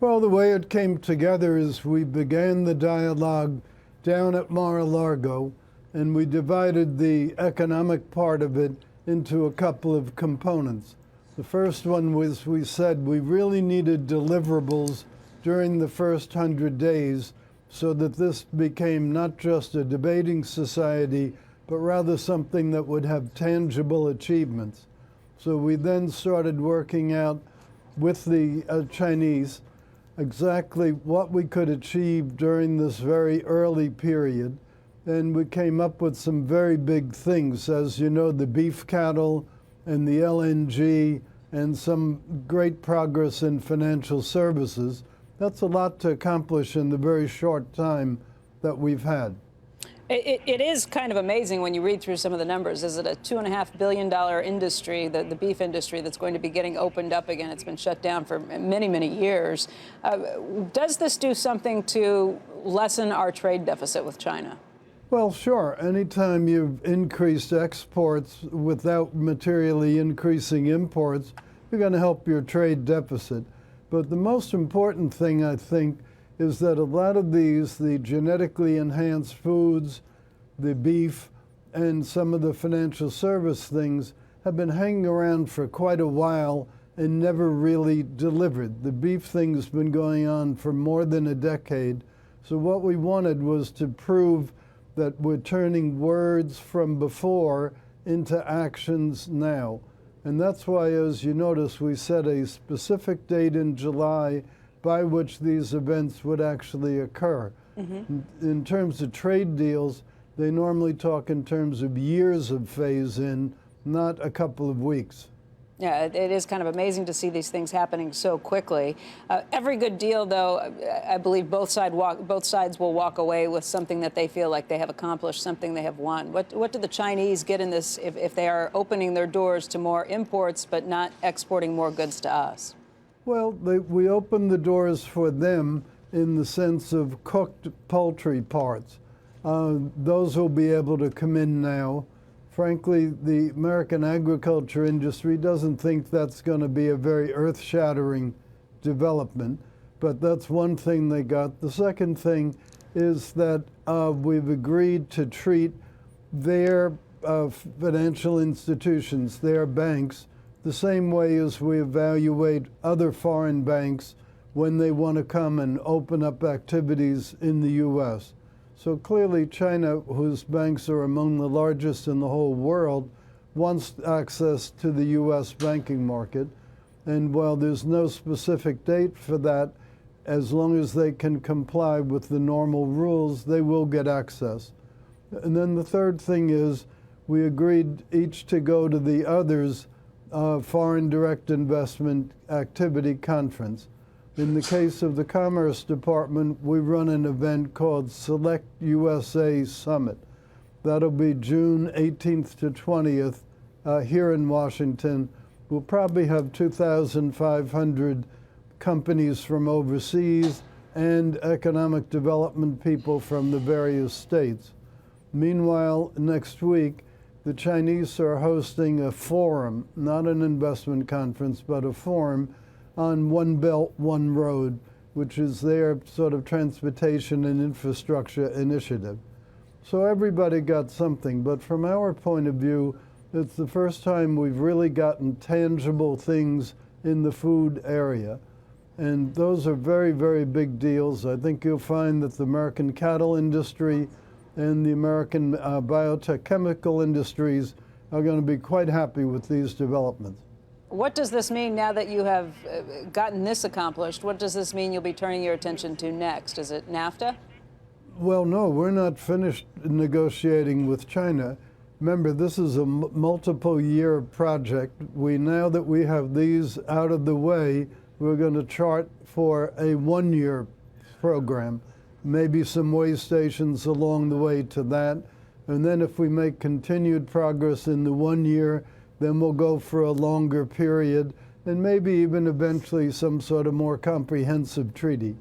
Well, the way it came together is we began the dialogue down at Mar-a-Lago, and we divided the economic part of it into a couple of components. The first one was we said we really needed deliverables during the first 100 days so that this became not just a debating society, but rather something that would have tangible achievements. So we then started working out with the Chinese exactly what we could achieve during this very early period. And we came up with some very big things, as you know, the beef cattle and the LNG and some great progress in financial services. That's a lot to accomplish in the very short time that we've had. It is kind of amazing when you read through some of the numbers. Is it a $2.5 billion industry, the beef industry, that's going to be getting opened up again? It's been shut down for many, many years. Does this do something to lessen our trade deficit with China? Well, sure. Anytime you've increased exports without materially increasing imports, you're going to help your trade deficit. But the most important thing, I think, is that a lot of these, the genetically enhanced foods, the beef, and some of the financial service things have been hanging around for quite a while and never really delivered. The beef thing's been going on for more than a decade. So what we wanted was to prove that we're turning words from before into actions now. And that's why, as you notice, we set a specific date in July by which these events would actually occur. Mm-hmm. In terms of trade deals, they normally talk in terms of years of phase-in, not a couple of weeks. Yeah, it is kind of amazing to see these things happening so quickly. Every good deal, though, I believe both sides will walk away with something that they feel like they have accomplished, something they have won. What do the Chinese get in this if they are opening their doors to more imports but not exporting more goods to us? Well, we opened the doors for them in the sense of cooked poultry parts. Those will be able to come in now. Frankly, the American agriculture industry doesn't think that's going to be a very earth-shattering development, but that's one thing they got. The second thing is that we've agreed to treat their financial institutions, their banks, the same way as we evaluate other foreign banks when they want to come and open up activities in the U.S. So clearly China, whose banks are among the largest in the whole world, wants access to the U.S. banking market. And while there's no specific date for that, as long as they can comply with the normal rules, they will get access. And then the third thing is we agreed each to go to the other's Foreign Direct Investment Activity Conference. In the case of the Commerce Department, we run an event called Select USA Summit. That'll be June 18th to 20th here in Washington. We'll probably have 2,500 companies from overseas and economic development people from the various states. Meanwhile, next week, the Chinese are hosting a forum, not an investment conference, but a forum on One Belt, One Road, which is their sort of transportation and infrastructure initiative. So everybody got something, but from our point of view, it's the first time we've really gotten tangible things in the food area. And those are very, very big deals. I think you'll find that the American cattle industry and the American biotech chemical industries are going to be quite happy with these developments. What does this mean now that you have gotten this accomplished? What does this mean you'll be turning your attention to next? Is it NAFTA? Well, no, we're not finished negotiating with China. Remember, this is a multiple-year project. Now that we have these out of the way, we're going to chart for a one-year program. Maybe some way stations along the way to that. And then if we make continued progress in the 1 year, then we'll go for a longer period and maybe even eventually some sort of more comprehensive treaty.